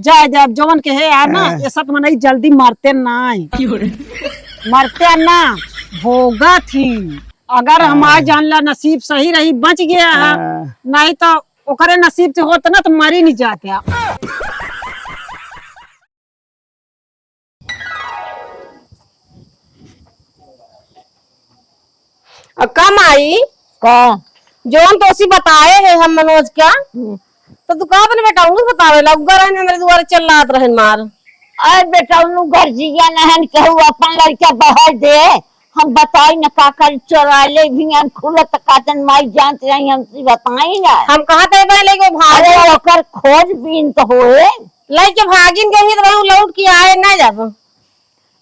जाए जब जवन के है यार ना ये सब मनई जल्दी मरते नहीं मरते ना भोगा थी। अगर हमारे जान ला नसीब सही रही बच गया है नहीं तो ओकरे नसीब से होता ना तो मरी नहीं जाते। कम आई कौन जोन तो उसी बताए है हम मनोज क्या तो तू कहा अपने बेटा उन्हें बतावे लगा रहने मेरे द्वारा चल रहा रहन मार। अरे बेटा उन्हें घर जिया नहन कहू अपन लड़का बाहर दे हम बताई न का कर चोराले भी हम खुलत कातन माई जानत रही हमसे बताई ना हम कहा थे पहले को भागे ओकर खोज बीन तो होए लेके भागिन गई तो वही लौट के आए ना जब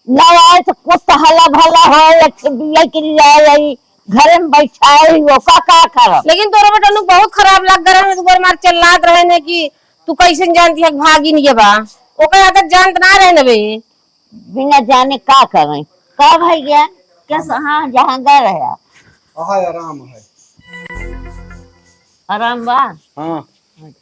ना आए तो कुछ हला भला हो एक बिया के लिए आई घर में बैठाई वो का करो। लेकिन तोरा बेटा नु बहुत खराब लग रहा है दुबारा मार चल्लात रहे ने कि तू कैसे जानती है भागिन ये बा ओकर आदत जानत ना रहे बे बिना जाने का करें का भाई गया कैसा हाँ जहाँ गए रहे आराम है आराम बा हाँ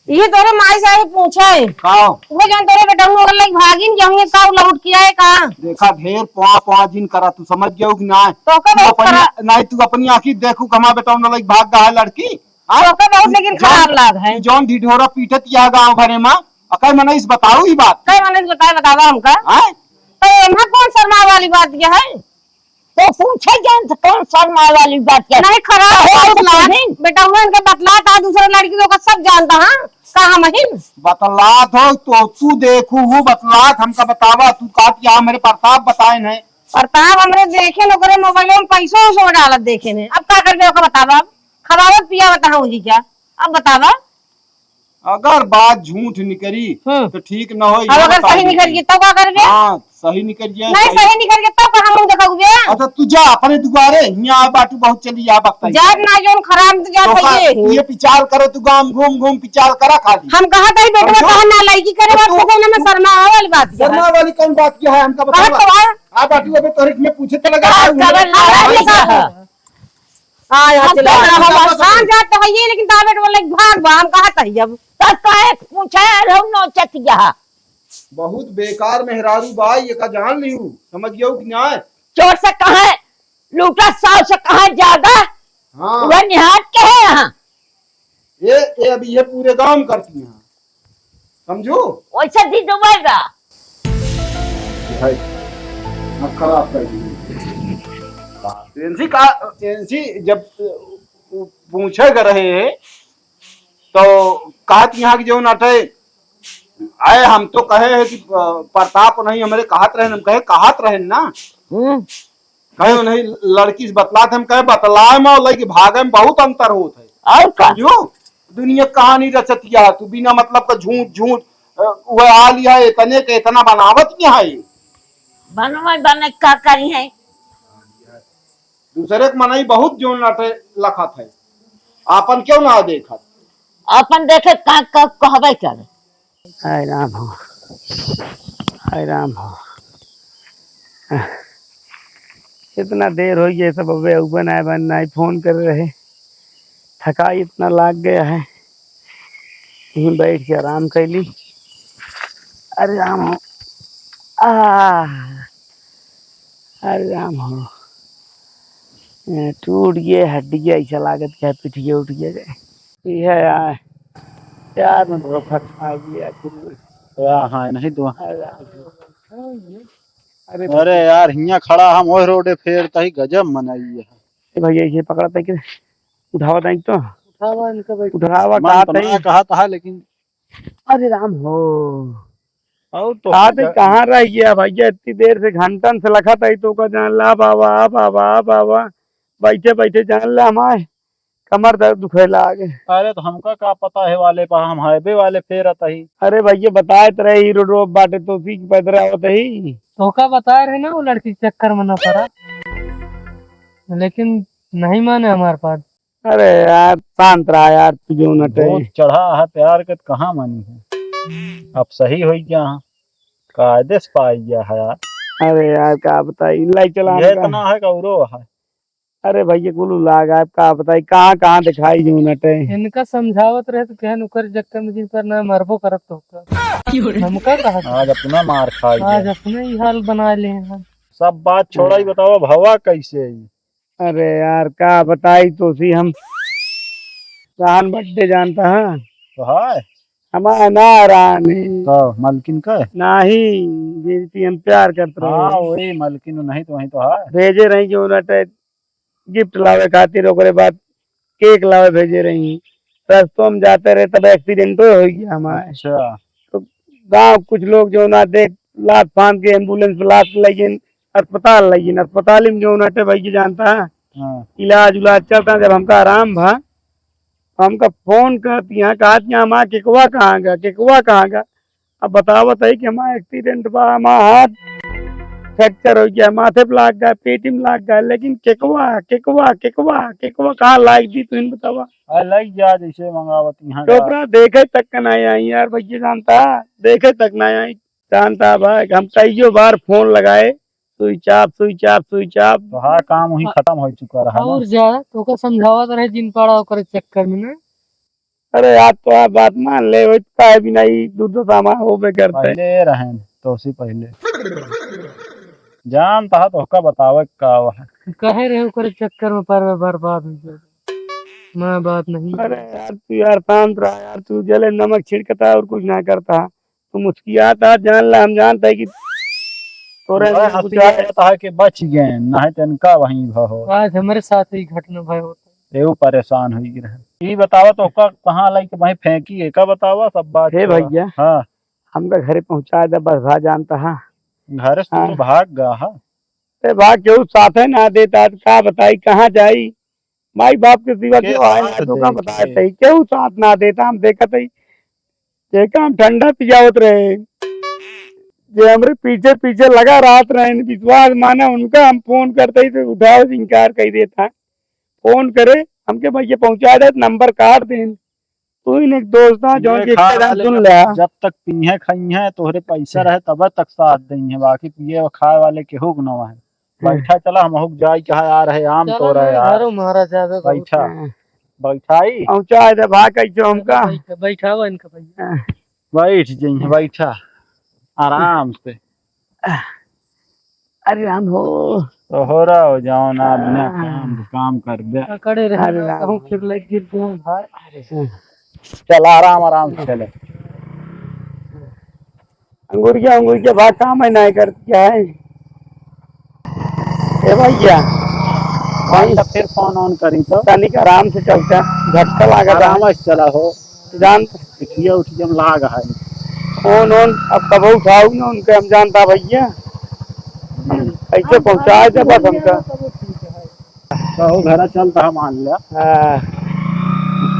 ये तोरे माई से पूछा है खाओ वो जान तोरे बेटा नु अगर भागिन जाऊंगे का लौट के आए का देखा ढेर पाँच दिन करा तू समझ गया कि ना तो का बहुत खराब नहीं तू अपनी आंखी देखू कमा बेटा उन लाइक भाग गया है लड़की तो का बहुत लेकिन खराब लग है जौन ढिढोरा पीटत या गांव भरे मां अकल मने इस बताऊ ही बात कई माने बतावा हमका हैं तो एमा कौन शर्मा वाली बात ये है तो पूछे जान तो कौन शर्मा वाली बात क्या नहीं खराब बेटा हुआ इनके बतला था दूसरे लड़की को सब जानता हाँ कहा महिन बतलात हो तो तू देखू वो बतलात हमका बतावा तू काट या मेरे प्रताप बताए नहीं प्रताप हमरे देखे न मोबाइल में पैसों से डालत देखे ने अब का करबे ओका बतावा खबावत पिया बताऊं जी क्या अब बतावा अगर बात झूठ निकली तो ठीक न हो अब अगर सही निकल गई तो का करबे हाँ सही निकल जाए नहीं सही निकल गई तो कहां मुंह दिखाऊबे अच्छा तू जा अपने दुआरे यहाँ बाटू बहुत चली या वक्त जात ना जोन खराब तो जात है ये विचार करे तू गांव घूम विचार करा खाली हम कहा था बेटा कहा ना लड़की करे बात तो में शर्मा वाली बात क्या शर्मा वाली कौन बात क्या है हमका कहा बताओ तो आ बाटू अबे तोरे में पूछे तो लगा हां यहाँ चला हम शान जाते है ये लेकिन ताबेट बोले भाग बा हम कहा था अब तब काहे पूछे रहू नौचत गया बहुत बेकार मेहरारू भाई ये का जान लियू समझ गयो कि ना चोर से कहा लूटा साव से कहा ज्यादा हाँ वह निहात के है यहाँ ये अभी ये पूरे गांव में करती हैं समझो वैसे दी डुबेगा भाई अब खराब कर दी एनसी जब पूछे कर रहे हैं तो कहत यहाँ की जो नाटे आए हम तो कहे है कि प्रताप नहीं हमारे कहत रहे हम कहे कहत रहे ना कहे नहीं लड़की से बतलात हम कहे बतलाए में और भागे में बहुत अंतर होत है और का जो दुनिया कहानी रचतिया तू बिना मतलब का झूठ वह आ लिया इतने के इतना बनावत क्या है बनवा बने का करी है दूसरे के मनाई बहुत जो नाटे लखत है आपन क्यों ना देखत अपन देखे का कहबे करे हाय राम हो हाय राम हो इतना देर हो गया सब अबे उबन आए बन नहीं फोन कर रहे थकाई इतना लाग गया है यहीं बैठ के आराम कर ली। अरे राम हो अरे राम हो टूट गया हड्डी ऐसा लागत क्या पिटिए उठ गया है यार मैं धोखा खा गया हाँ नहीं दो अरे अरे यार हिया खड़ा हम ओह रोडे फेर तही गजब मनाई है भैया ये पकड़ा था कि उठावा था तो उठावा कहा था लेकिन अरे राम हो और तो कहाँ रह गया भैया इतनी देर से घंटन से लखा था तो का जान ला बाबा बाबा बाबा बैठे बैठे जान ला हमारे कमर दर्द दुखेला आगे। अरे तो हमका क्या पता है वाले पा हम हाईवे वाले फेर ही अरे भैया बताए तो रहे हीरो रोड बाटे तो उसी की पैदल आवत ही धोखा बता रहे ना वो लड़की के चक्कर में न पड़ा लेकिन नहीं माने हमारे पास। अरे यार शांत रहा यार तुझे नटे चढ़ा है प्यार के कहाँ मानी है अब सही हो गया कायदे से पाई गया है यार। अरे यार क्या बताई लाई चला ये इतना है गौरव है अरे भैया कुल लाग आप का बताई कहाँ कहाँ दिखाई जो नटे। इनका समझावत रहे तो कहन उकर चक्कर में जिन पर ना मरबो करत तो हमका कहा आज अपना मार खाई आज अपने ही हाल बना ले हैं। सब बात छोड़ा ही बताओ भवा कैसे है? अरे यार का बताई तो सी हम रान बड्डे जानता है तो है हमारा ना रानी तो मलकिन का है? नहीं जिनकी हम प्यार करते हाँ रहे वही मलकिन नहीं तो वही तो है। भेजे रही जो नटे गिफ्ट लावे खातिर ओकरे बाद केक लावे भेजे रही रस्तों में जाते रहे तब एक्सीडेंट हो गया हमारे। अच्छा तो गांव कुछ लोग जो ना देख लात फांद के एम्बुलेंस में लात लगी अस्पताल लगी अस्पताल में जो नटे भाई जानता है हाँ इलाज उलाज चलता जब हमका आराम भा हमका फोन करती यहाँ कहा हमारा केकुआ कहाँ गा अब बतावत है कि हमारा एक्सीडेंट बा हमारा हाथ फ्रैक्चर हो गया माथे पे लाग गया पेटी में लाग गया लेकिन केकुआ कहाँ लाग दी तुम बतावा लग जा जैसे मंगावत यहाँ टोकरा देखे तक का नहीं आई यार भैया जानता देखे तक नहीं आई जानता भाई हम कईयो बार फोन लगाए स्विच ऑफ तो हाँ काम वही खत्म हो चुका रहा ना। और जा तो का समझावत रहे जिन पड़ा ओकर चक्कर में ना। अरे यार तो आप बात मान ले है भी नहीं दूध सामान हो बे करते पहले रहें तो उसी पहले जानता है तो का बतावे का है। कहे रहे ओकर चक्कर में पर बर्बाद हो गया मैं बात नहीं। अरे यार तू यार शांत रहा यार तू जले नमक छिड़कता और कुछ ना करता तू मुस्कियाता जान ला हम जानता है कि तोरे में कुछ हंसी है कि बच गए नहीं तो इनका वहीं हो आज हमारे साथ ही घटना भाई होता एवं परेशान हो रहे। ये बतावा तो का कहाँ लाई के वहीं फेंकी है का बतावा सब बात हे भैया हाँ हमका घरे पहुंचा दे बस भा जानता है घर से हाँ। तो भाग गया है। ते भाग क्यों साथे ना देता तो का बताई कहाँ जाई माई बाप के सिवा क्यों आए ना तो का बताए क्यों साथ ना देता हम देखत ही देखा हम ठंडा पिजावत रहे जो हमरे पीछे पीछे लगा रात रहे विश्वास माना उनका हम फोन करते ही तो उठाओ इनकार कर देता फोन करे हमके भैया पहुंचा दे नंबर काट दे तू ही एक दोस्त था जो कि सुन लिया जब तक पिए खाई है तोहरे पैसा रहे तब तक साथ देंगे बाकी पिए और खाए वाले के हुक न है। बैठा चला हम हुक जाए कहा आ रहे आम तो रहे यार महाराजा बैठा बैठाई पहुंचा दे भाग कैसे हमका बैठावा इनका भैया बैठ जाइए बैठा आराम से। अरे राम हो तो हो रहा हो जाओ ना बिना काम कर दे कड़े रहे कहूं फिर लग गिर गया भाई चल आराम से चले अंगूरिया भाग काम है नहीं कर क्या है ए भैया भाई तो फिर फोन ऑन करी तो तनिक आराम से चलता झटका लगा आराम से चला हो जान उठिए उठिए लाग है फोन अब कब उठाऊ ना उनके हम जानता भैया ऐसे पहुंचाए थे बस हमका कहो घर चलता मान लिया हाँ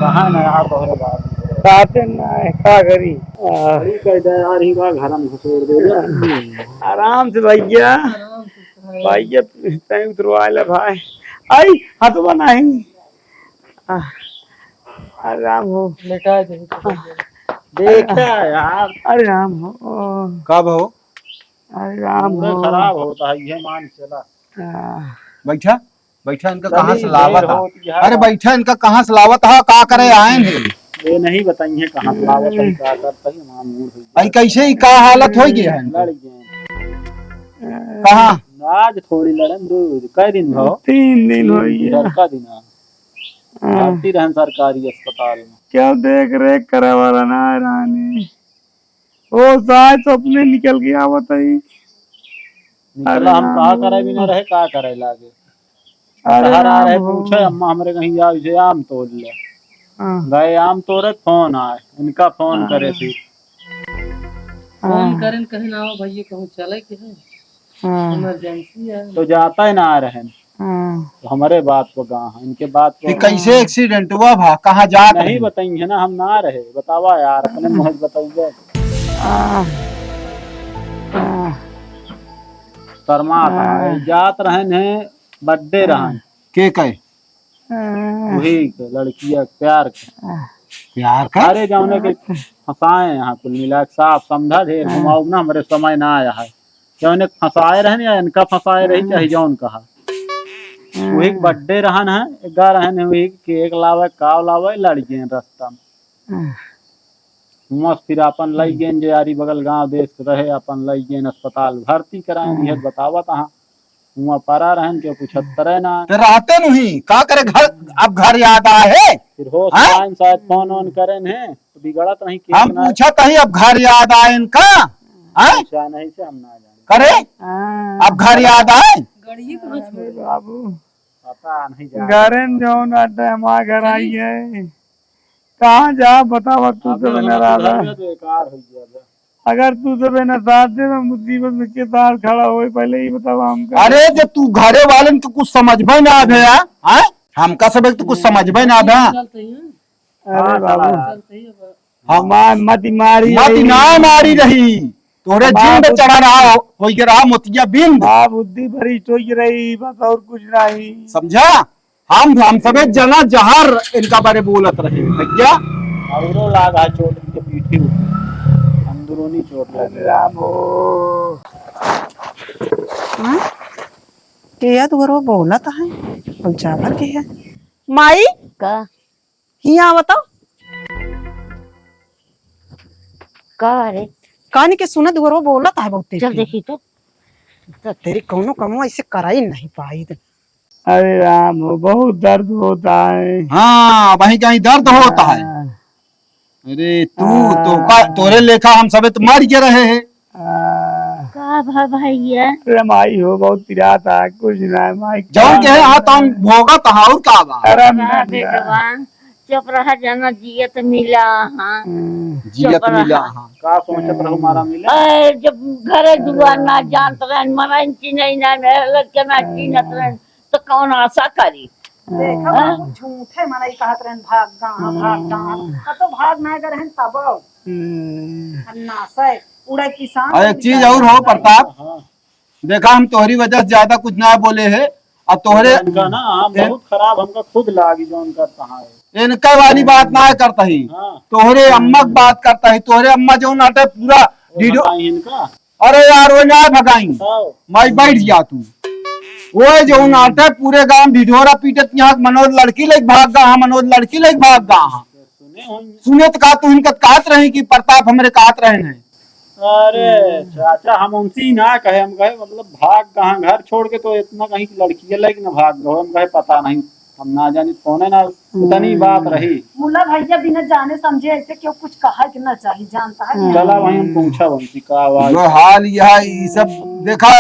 कहा ना यार तोहरे बात साथे ना है का करी कह दे यार ही का घर में घुसोड़ दे आराम से भैया भैया तय उतरवा ले भाई आई हटवा नहीं आराम हो लेटा दे देखा यार अरे राम हो कब हो अरे राम हो खराब होता है ये मान चला बैठा बैठा इनका कहाँ से लावत है अरे बैठा इनका कहाँ से लावत है का करे आए हैं ये नहीं बताइए कहाँ से लावत है क्या करता है मां मूड हो भाई कैसे ही का हालत हो गया है लड़ गए कहाँ आज थोड़ी लड़न दो कई दिन हो 3 दिन हो गया का दिन भर्ती रहन सरकारी अस्पताल में क्या देख रेख करे वाला ना रानी वो शायद सपने निकल गया बताई निकला हम कहा करे भी न रहे का करे लागे घर आ रहे पूछे अम्मा हमरे कहीं जाओ जे आम तोड़ ले गए आम तोड़े फोन आए इनका फोन करे थी फोन करें कहीं ना हो भैया कहूँ चले कि है इमरजेंसी है तो जाता ही ना आ रहे तो हमारे बात को गाँव इनके बात को कैसे एक्सीडेंट हुआ भा कहाँ जा नहीं बताएंगे ना हम ना रहे बतावा यार अपने मुँह बताइए शर्मा जात रहन है बर्थडे रहन के कहे वही लड़किया प्यार प्यार का अरे जाने के फंसाए यहाँ कुल मिला साफ समझा ढेर घुमाऊ ना हमारे समय ना आया है जौन फंसाए रहे या इनका फंसाए रही चाहे जौन कहा वही बर्थडे रहन है गा रहन है वही केक लावे काव लावे लड़ गए रास्ता में मस्त फिर अपन लई गए जो यारी बगल गांव देश के रहे अपन लई गए अस्पताल भर्ती कराए दिहत बतावा तहां हुआ परा रहन के 75 ना तो रहते नहीं का करे घर, अब घर याद आए फिर हो हाँ? शायद फोन ऑन करेन है तो बिगड़त नहीं केक हम ना पूछा कहीं अब घर याद आए इनका हाँ? पूछा नहीं से हम ना जाने करे अब घर याद आए बाबू पता नहीं जा घरे में जो नाटे हमारे घर आई है कहाँ जा बतावा तू तो बना रहा बेकार हो गया अगर तू तो बिना साथ दे तो मुसीबत में के साथ खड़ा हो पहले ही बतावा हमका अरे जब तू घरे वाले तो कुछ समझ में ना आवे हाँ? हमका सब तो कुछ समझ में ना आवे अरे बाबू हमार मत मारी मत ना मारी रही तोरे जिंद चढ़ा रहा हो रहा मोतिया बिंद हाँ बुद्धि भरी चोई रही बस और कुछ नहीं समझा हम सब जना जहर इनका बारे बोलत रहे भैया औरो लागा चोट के पीठी अंदरूनी चोट लगी राम हो के याद वो बोलत है पंचावर के है माई का हिया बताओ का रे कान के सुनत वो बोलत है बहुत चल देखी तो तेरी कौनो कमो ऐसे करा ही नहीं पाई अरे राम हो बहुत दर्द होता है हाँ वहीं कहीं दर्द होता है अरे तोरे लेखा हम सब तो मर के रहे हैं का भैया अरे माई हो बहुत पिराता है कुछ ना माई जौन के हाँ तुम भोगा तहा और का बा अरे बेटवा चुप रहा जाना जियत मिला हाँ जियत मिला हाँ का सोचत रहो मारा मिला जब घरे दुआर ना जानत रहन मरन चिन्हई ना लड़के ना चिन्हत रहन तो कौन आशा करी झूठे मनाई कहत रहन भाग गा तो भाग ना कर रहन तब नासे उड़े किसान और एक चीज और हो प्रताप देखा हम तोहरी वजह से ज्यादा कुछ ना बोले है और तोहरे इनका ना बहुत खराब हमका खुद लागी जोन करता है इनका वाली बात ना करता ही हाँ तोहरे अम्मा की बात करता ही तोहरे अम्मा जो नाटे पूरा वीडियो बताई इनका अरे यार वो ना भगाई आओ माई बैठ जा तू वो जो नाटे पूरे गांव भिडोरा पीटत यहाँ मनोज लड़की लेके भाग गा मनोज लड़की लेके भाग गा सुने होंगे सुने तो कहा तू इनका कहत रही कि प्रताप हमरे कहत रहे हैं अरे चाचा हम उनसे ना कहे हम कहे मतलब भाग कहाँ घर छोड़ के तो इतना कहीं लड़की है लेकिन भाग गए हम कहे पता नहीं हम ना जानी कौन है ना इतनी बात रही मुला भैया बिना जाने समझे ऐसे क्यों कुछ कहा कि ना चाहिए जानता है चला वही हम पूछा उनसे का आवाज जो हाल यह ये सब देखा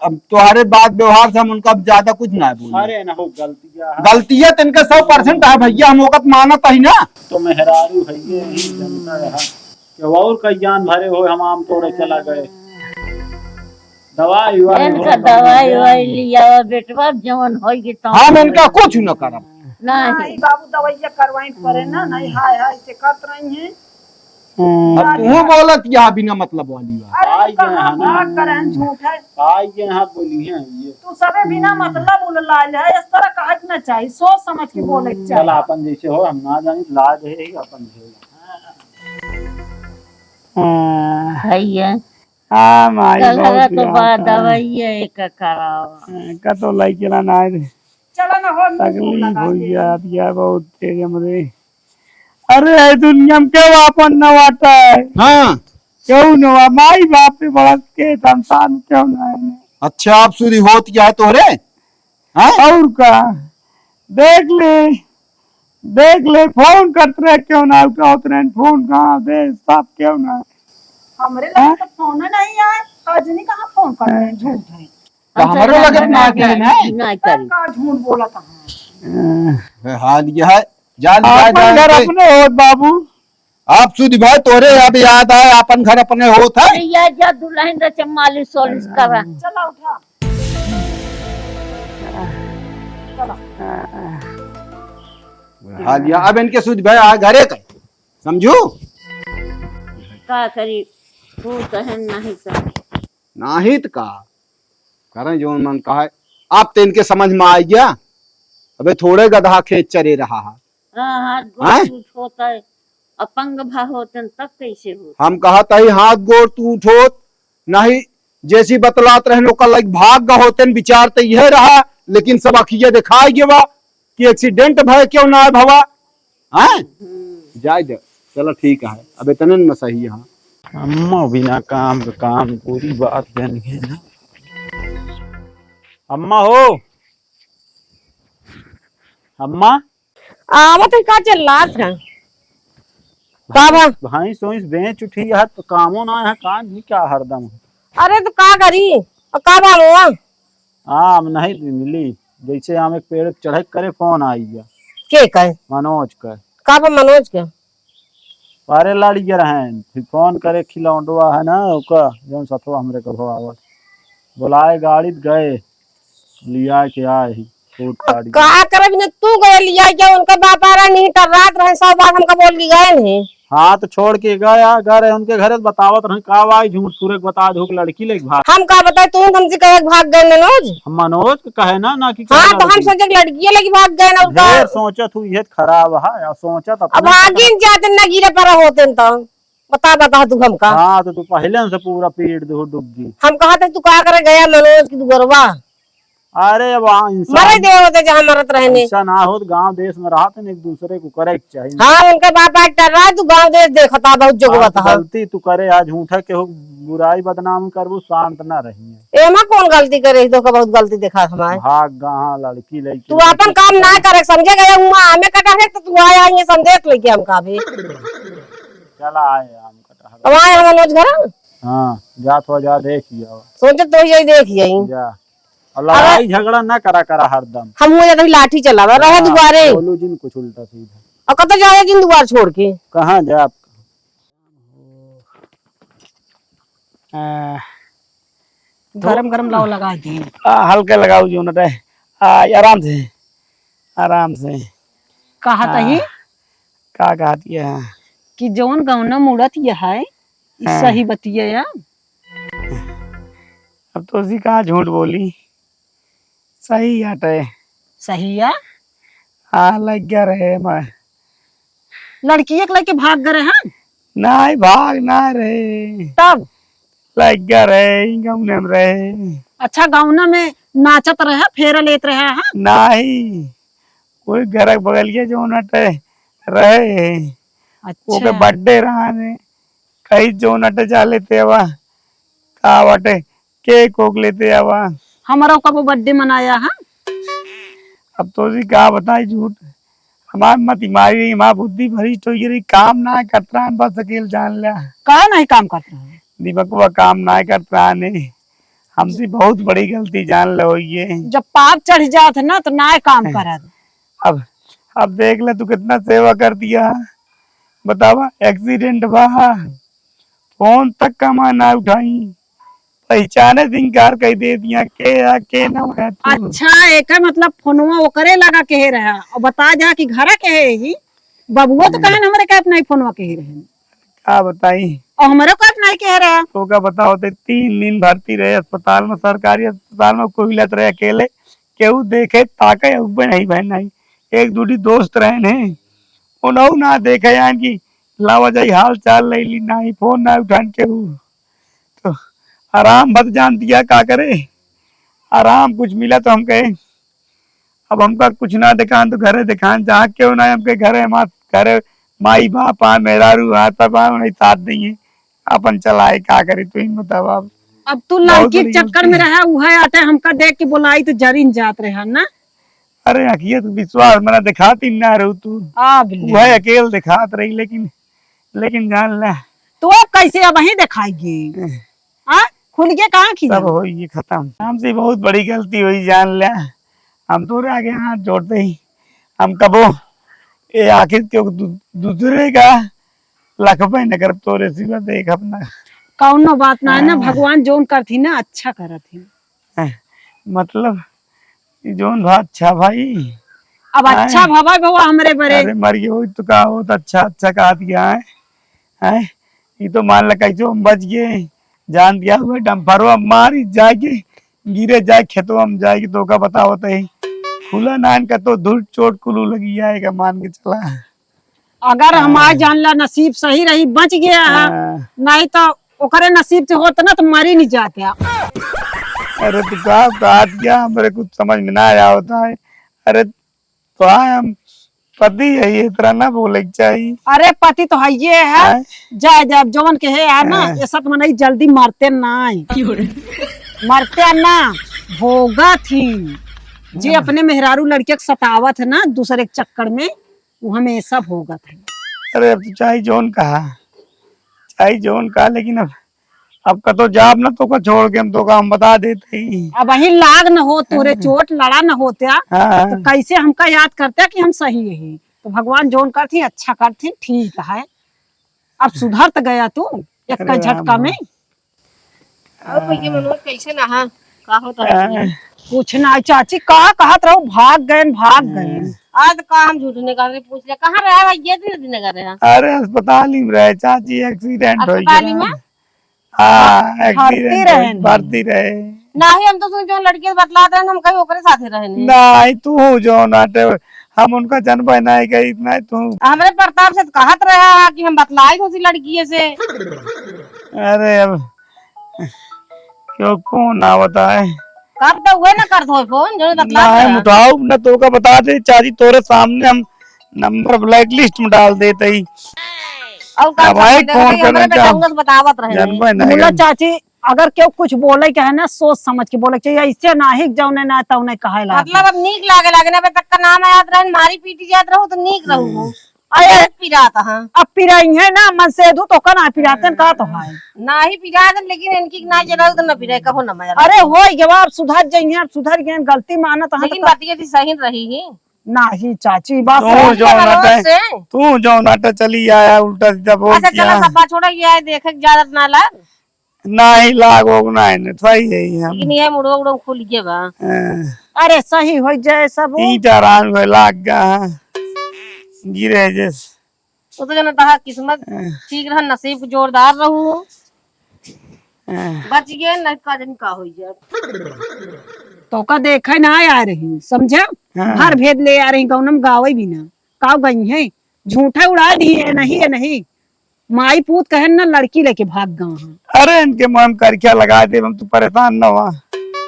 अब तुम्हारे बात व्यवहार से हम उनका ज्यादा कुछ ना बोले अरे ना हो गलतियां गलतियां तो इनका 100% है भैया हम वक्त मानत ही ना तो मेहरारू है ये जनता है कि और कई जान भरे हो हम आम तोड़े चला गए दवाई इनका दवाई वाई लिया बेटवा जवन होगी तो हम इनका कुछ न करब नहीं बाबू दवाइया करवाई पड़े ना नहीं हाय हाय से करत रही हैं अब तू बोलत यहाँ बिना मतलब वाली बात अरे आई कहाँ है ना। भाग कर झूठ है आई ये यहाँ बोली है ये तू सबे बिना मतलब बोल लाल है इस तरह कहा ना चाहिए सोच समझ के बोले के चाहिए चला अपन जैसे हो हम ना जानी लाज है ही अपन भैया हाँ माई कल बहुत तो बाद पिराता है दवाई एक कराओ का तो लाई चला ना है चलो ना हो तकलीफ हो गया बहुत तेज हमरे अरे ये दुनिया में क्यों अपन न वाटा है हाँ क्यों न हुआ माई बाप से बड़ा के संतान क्यों न है अच्छा आप सुधी होत क्या है तोरे हाँ और का देख ले फोन करते रहे क्यों ना का उतरे फोन कहाँ दे सब क्यों ना हमरे लगे तो फोन नहीं आए रजनी कहाँ फोन कर रहे हैं झूठ है तो हमारे लगे ना के नहीं नहीं करी का झूठ बोला कहाँ हाल यह है जान अपन घर अपने हो बाबू आप सुधी भाई तोरे अब याद आए अपन घर अपने होत है अरे या जा दुल्हन रचे मालिश सोलिश करा चला उठा हाल यह अब इनके सुधी भाई आ घरे का समझू का करी तू कहन नहीं कर नाहित का करें जो मन कहा है आप तो इनके समझ में आ गया अबे थोड़े गधा खेत चरे रहा है हाथ हैं? गोड़ होता है अपंग भा होते तब कैसे हो हम कहा था हाथ गोड़ तू उठोत नहीं जैसी बतलात रहे लोग का लाइक भाग गा होते विचार तो यह रहा लेकिन सब अखिया दिखाई गए बा कि एक्सीडेंट भय क्यों ना है भवा हैं जाय दे चलो ठीक है अब इतने में सही है अम्मा बिना काम का काम पूरी बात बन गई ना। अम्मा हो अम्मा आवत है का चल रहा था बाबा। भाई सोइस बेच उठी है तो कामों ना है कान ही क्या हरदम। अरे तो का करी और का बाबा आम नहीं मिली जैसे आम एक पेड़ चढ़े करे फोन आई गया के कहे मनोज का मनोज के अरे लड़िया हैं फिर फोन करे खिलौंडवा है ना ओका जौन सतवा हमरे को आवत बुलाए गाड़ी गए लिया के आए ही छोट गाड़ी का करे बिना तू गए लिया क्या उनका बाप आ रहा नहीं कर रात रहे 100 बार हमका बोल के गए नहीं। हाँ तो छोड़ के गया गए उनके घर बतावत रहे का आई झूठ पूरे बता दो लड़की लेके भाग हम का बताए तू हमसे कहे भाग गए मनोज। हम मनोज के कहे ना कि हाँ तो हम सोचे लड़की लेके भाग गए ना उनका ढेर सोचा तू ये खराब है सोचा तो अब आगे जाते न गिरे पर होते तो बता तू हमका। हाँ तो तू पहले से पूरा पेट डूब गई। हम कहा था तू का करे गया मनोज की तू गरबा अरे अब मरे दे होते जहाँ मरत रहने ऐसा ना हो गांव देश में रहते एक दूसरे को करे चाहिए। हाँ उनके बाप आज कर रहा है तू गाँव देश देखता बहुत जगह बता गलती तू करे आज झूठा के हो बुराई बदनाम करबू शांत ना रही एमा कौन गलती करे तो बहुत गलती देखा हमारे भाग गहा लड़की लेके तू अपन काम ना करे समझे गए हमें कटा है तो तू आया ये संदेश लेके हमका भी चला आए आम कटा अब आए हम मनोज घर। हाँ जा थोड़ा जा देखिए सोचे तो यही देखिए जा और लड़ाई झगड़ा ना करा हरदम। हम मुझे लाठी चलावा रहे दुबारे बोलू जिन कुछ उल्टा सीधा और कत जाए जिन दुबार छोड़ के कहाँ जा आप गरम गरम लाओ लगा दी हल्का लगाओ जो न आराम से कहा तही का कहती है कि जौन गौना मुड़त यह है ई सही बतिया या अब तो उसी कहा झूठ बोली सही हटे सही या हाँ लग गया रहे मैं लड़की एक लेके भाग गए हैं नहीं भाग ना रहे तब लग गया रहे गमने में रहे। अच्छा गौना में नाचत रहे फेरा लेत रहे हैं नहीं कोई घर बगलिए जो नटे रहे अच्छा ओके बर्थडे रहा ने कहीं जो नटे जा लेते हवा का बटे केक ओक लेते हवा हमारा कब बर्थडे मनाया है। अब तो जी क्या बताई झूठ हमार मत मारी हमार बुद्धि भरी तो ये काम ना करता बस अकेले जान लिया का नहीं काम करता है दीपक वो काम ना करता ने हमसे बहुत बड़ी गलती जान लो ये जब पाप चढ़ जात ना तो ना काम करत। अब देख ले तू कितना सेवा कर दिया बतावा एक्सीडेंट बा फोन तक का मां ना उठाई पहचाने से इनकार कर दे दिया के ना है तू। अच्छा एक मतलब फोनवा ओकरे लगा के रहा और बता जा कि घर के है ही बबुआ तो कहे हमारे का नहीं फोनवा के रहे क्या बताई और हमारे को नहीं कह रहा तो क्या बताओ 3 दिन भर्ती रहे अस्पताल में सरकारी अस्पताल में कोई लत रहे अकेले केहू देखे ताके उबे नहीं बहन नहीं एक दूसरी दोस्त रहे ने उन्हों ना देखे यान की लावा जाई हाल चाल ले ली ना ही फोन ना उठान केहू तो आराम बद जान दिया का करे आराम कुछ मिला तो हम कहे अब हमका कुछ ना दिखान तो घरे दिखान जहाँ क्यों ना हमके घरे माई बाप मेरा रू तब नहीं साथ दिए अपन चलाए का करे तू इन बताओ अब तू लड़की के चक्कर में रहा है आटे हमका देख के बुलाई तो जरीन जात रहे ना। अरे अखिया तू विश्वास मना दिखाती ना रहू तू वह अकेले दिखात रही लेकिन जान ले तो कैसे अब ही दिखाएगी खुल के कहाँ खींचा सब हो ये खत्म हमसे बहुत बड़ी गलती हुई जान ले हम तोरे आगे हाथ जोड़ते ही हम कबो ये आखिर क्यों दूसरे का लखपे न कर तोरे सिवा देख अपना कौनो बात ना है ना भगवान जोन करती ना अच्छा करत ही मतलब जोन बात अच्छा भाई अब अच्छा भवा भवा हमरे बरे अरे मर हो तो का हो तो अच्छा कहा दिया है ये तो मान ल कैसे हम बच गए जान दिया हुआ डम्फरवा मारी जाके गिरे जाए खेतों हम जाएगी तो का बताओ तो खुला नान का तो धूल चोट कुलू लगी जाएगा मान के चला अगर हमारे जानला नसीब सही रही बच गया है नहीं तो ओकरे नसीब से होता ना तो मरी नहीं जाते। अरे तू कहा क्या मेरे कुछ समझ में ना आया होता है। अरे तो हम पति है ये तरह ना बोले चाहिए। अरे पति तो है ये है हाँ? जाए जब जवन के है यार ना ये सब मनई जल्दी मरते नाई मरते ना भोगा थी जे अपने मेहरारू लड़के के सतावत है ना दूसरे के चक्कर में वो हमेशा भोगत है। अरे अब तो चाहे जोन कहा लेकिन अब का तो जाब ना तो का छोड़ के हम तो का हम बता देते ही। अब वही लाग न हो तोरे चोट लड़ा न होते हाँ तो कैसे हमका याद करते कि हम सही है। तो भगवान जोन करती अच्छा करती ठीक है। अब सुधर तो गया तू एक का झटका में। अब भैया मनोज कैसे नहा का होता है कुछ ना चाची कहा कहत रहो भाग गए। आज का हम झूठने का पूछ ले कहाँ रहा है ये दिन कर रहे हैं। अरे अस्पताल ही में रहे चाची एक्सीडेंट हो अस्पताल में हाँ भर्ती रहे नहीं हम तो सुन जो लड़के बतलाते हैं हम कहीं ओकरे साथे रहे नहीं। नहीं तू जो नाटे हम उनका जन्म नहीं गई इतना तू हमारे प्रताप से कहत रहा है कि हम बतलाए उसी लड़की से। अरे अब क्यों कौन ना बताए कब तो हुए ना कर दो फोन जो बतला ना उठाओ न तो का बता दे चाची तोरे सामने हम नंबर ब्लैक लिस्ट में डाल देते ही और का बतावत रहे बोला चाची अगर क्यों कुछ बोले के है ना सोच समझ के बोले चाहिए ऐसे ना ही जौने ना तौने कहे ला मतलब अब नीक लागे ना तक का नाम याद रहे मारी पीटी याद रहो तो नीक रहूं। अरे पिराता हां अब पिराई है ना मन से दू तो कना पिरातन का तो है ना ही पिरातन लेकिन इनकी ना जरूरत तो ना पिराए कहो ना मजा। अरे हो जवाब सुधर जाइए सुधर गए गलती मानत है लेकिन बात ये थी सही रही ही नहीं चाची बात तू जो नाटा चली आया उल्टा सीधा बोल अच्छा चलो सब छोड़ा ये देखे ज्यादा ना लग नहीं लागो नहीं सही है हम लेकिन ये मुड़ो उड़ो खुल गया बा। अरे सही हो जाए सब ईटा रान में लाग गया गिरे जैसे वो तो जना कहा किस्मत ठीक रहा नसीब जोरदार रहू बच गए न का दिन का हो जाए तो का देखे ना आ रही समझा हर भेद ले आ रही गौनम गावे भी ना का गई है झूठा उड़ा दी है नहीं माई पूत कहे ना लड़की लेके भाग गए। अरे इनके मुंह करखिया लगा दे हम तो परेशान न हुआ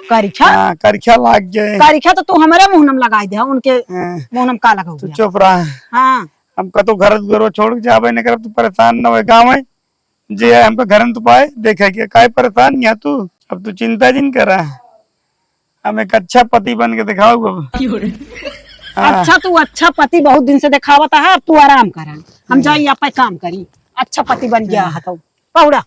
करखिया लाग जाए करखिया तो तू हमारे मुंहनम लगाई दे उनके मुंहनम का लगा तू चुप रहा हाँ हमका तो घर गोरो छोड़ के जावे न कर तू परेशान न हो गाँव में जे हमका घर में तो पाए देखे क्या काय परेशान यहाँ तू अब तू चिंता जिन कर रहा हम एक अच्छा पति बन के दिखाओ अब अच्छा तू अच्छा पति बहुत दिन से दिखावता है अब तू आराम कर हम जाइए आप काम करी अच्छा पति बन गया है तो पौड़ा